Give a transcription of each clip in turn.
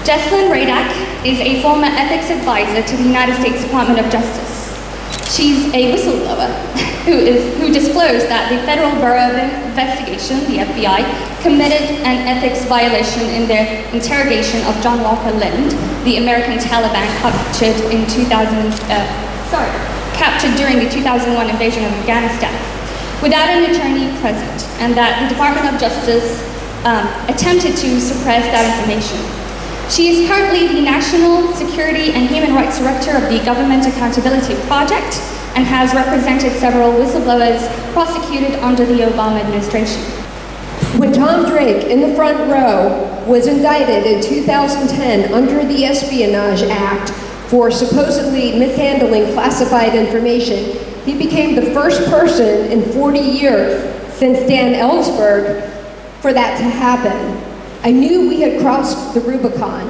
Jesselyn Radack is a former ethics advisor to the United States Department of Justice. She's a whistleblower who disclosed that the Federal Bureau of Investigation, the FBI, committed an ethics violation in their interrogation of John Walker Lind, the American Taliban captured during the 2001 invasion of Afghanistan, without an attorney present, and that the Department of Justice attempted to suppress that information. She is currently the National Security and Human Rights Director of the Government Accountability Project and has represented several whistleblowers prosecuted under the Obama administration. When Tom Drake, in the front row, was indicted in 2010 under the Espionage Act for supposedly mishandling classified information, he became the first person in 40 years since Dan Ellsberg for that to happen. I knew we had crossed the Rubicon.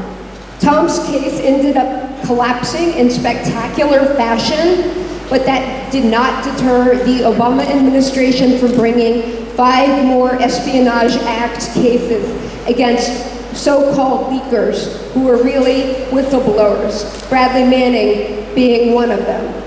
Tom's case ended up collapsing in spectacular fashion, but that did not deter the Obama administration from bringing 5 more Espionage Act cases against so-called leakers who were really whistleblowers, Bradley Manning being one of them.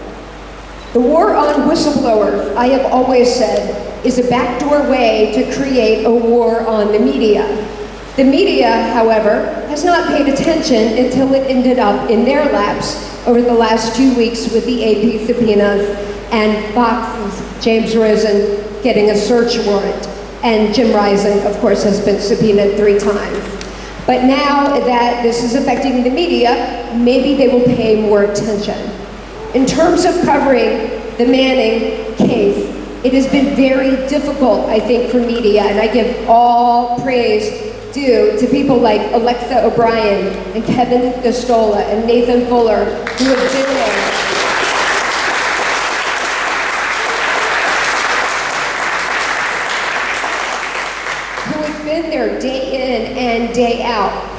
The war on whistleblowers, I have always said, is a backdoor way to create a war on the media. The media, however, has not paid attention until it ended up in their laps over the last 2 weeks with the AP subpoenas and Fox's James Rosen getting a search warrant. And Jim Rising, of course, has been subpoenaed 3 times. But now that this is affecting the media, maybe they will pay more attention. In terms of covering the Manning case, it has been very difficult, I think, for media, and I give all praise due to people like Alexa O'Brien and Kevin Gostola and Nathan Fuller, who have been there. Who have been there day in and day out.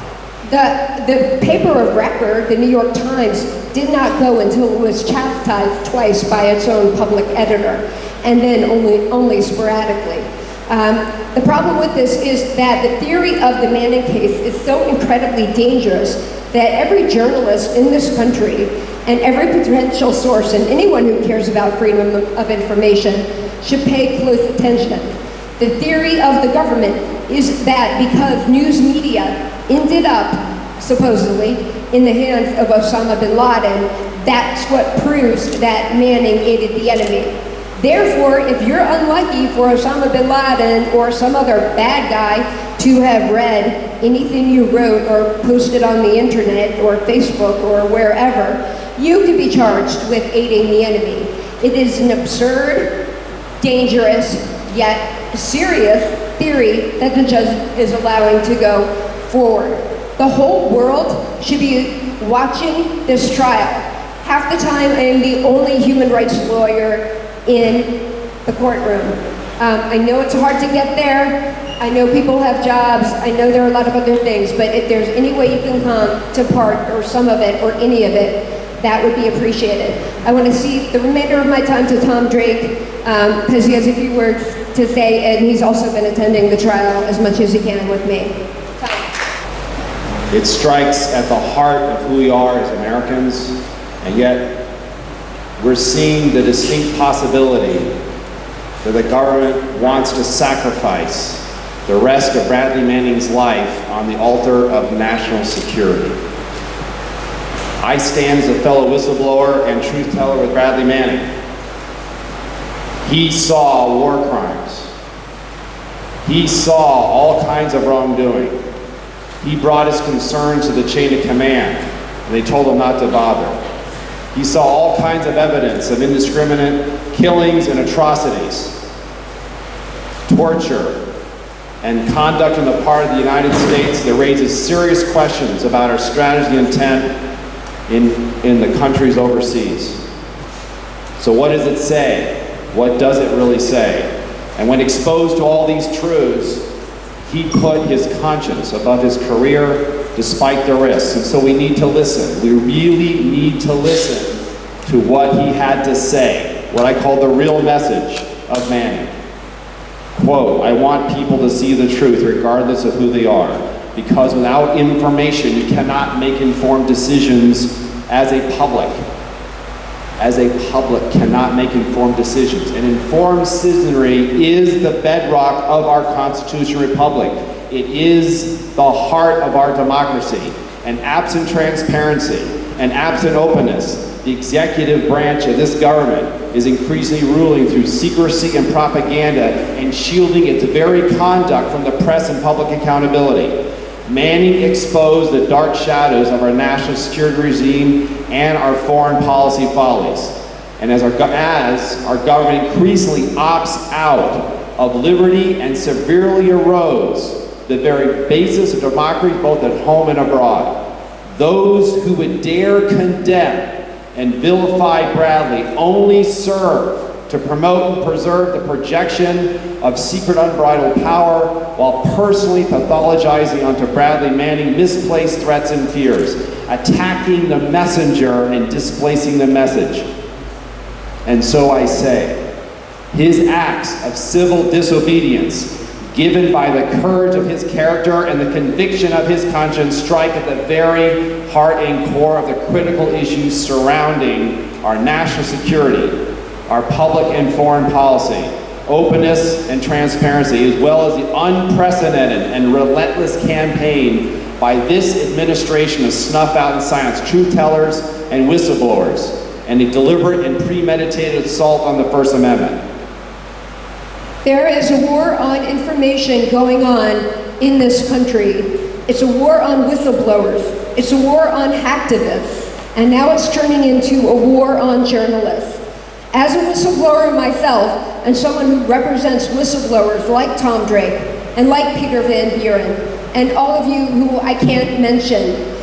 The paper of record, the New York Times, did not go until it was chastised twice by its own public editor, and then only sporadically. The problem with this is that the theory of the Manning case is so incredibly dangerous that every journalist in this country and every potential source and anyone who cares about freedom of information should pay close attention. The theory of the government is that because news media ended up, supposedly, in the hands of Osama bin Laden, that's what proves that Manning aided the enemy. Therefore, if you're unlucky for Osama bin Laden or some other bad guy to have read anything you wrote or posted on the internet or Facebook or wherever, you could be charged with aiding the enemy. It is an absurd, dangerous, yet serious theory that the judge is allowing to go forward. The whole world should be watching this trial. Half the time, I am the only human rights lawyer in the courtroom. I know it's hard to get there. I know people have jobs. I know there are a lot of other things, but if there's any way you can come to part or some of it or any of it, that would be appreciated. I want to see the remainder of my time to Tom Drake because he has a few words to say, and he's also been attending the trial as much as he can with me. It strikes at the heart of who we are as Americans, and yet we're seeing the distinct possibility that the government wants to sacrifice the rest of Bradley Manning's life on the altar of national security. I stand as a fellow whistleblower and truth teller with Bradley Manning. He saw war crimes. He saw all kinds of wrongdoing. He brought his concerns to the chain of command, and they told him not to bother. He saw all kinds of evidence of indiscriminate killings and atrocities, torture, and conduct on the part of the United States that raises serious questions about our strategy and intent in the countries overseas. So what does it say? What does it really say? And when exposed to all these truths, he put his conscience above his career despite the risks. And so we need to listen. We really need to listen to what he had to say, what I call the real message of Manning. Quote, "I want people to see the truth regardless of who they are. because without information, you cannot make informed decisions as a public. As a public cannot make informed decisions. And informed citizenry is the bedrock of our constitutional republic. It is the heart of our democracy. And absent transparency and absent openness, the executive branch of this government is increasingly ruling through secrecy and propaganda and shielding its very conduct from the press and public accountability. Manning exposed the dark shadows of our national security regime and our foreign policy follies. And as our government increasingly opts out of liberty and severely erodes the very basis of democracy both at home and abroad, those who would dare condemn and vilify Bradley only serve to promote and preserve the projection of secret unbridled power while personally pathologizing onto Bradley Manning misplaced threats and fears, attacking the messenger and displacing the message. And so I say, his acts of civil disobedience, given by the courage of his character and the conviction of his conscience, strike at the very heart and core of the critical issues surrounding our national security, our public and foreign policy, openness and transparency, as well as the unprecedented and relentless campaign by this administration to snuff out and silence truth tellers and whistleblowers, and a deliberate and premeditated assault on the First Amendment. There is a war on information going on in this country. It's a war on whistleblowers. It's a war on hacktivists. And now it's turning into a war on journalists. As a whistleblower myself, and someone who represents whistleblowers like Tom Drake, and like Peter Van Buren, and all of you who I can't mention,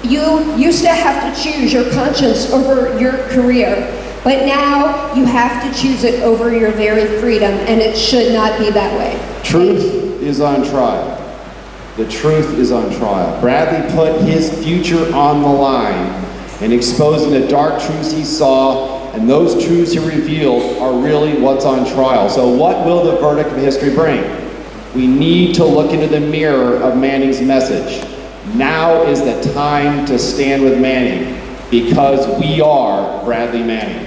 you used to have to choose your conscience over your career. But now you have to choose it over your very freedom, and it should not be that way. Truth is on trial. The truth is on trial. Bradley put his future on the line in exposing the dark truths he saw, and those truths he revealed are really what's on trial. So what will the verdict of history bring? We need to look into the mirror of Manning's message. Now is the time to stand with Manning, because we are Bradley Manning.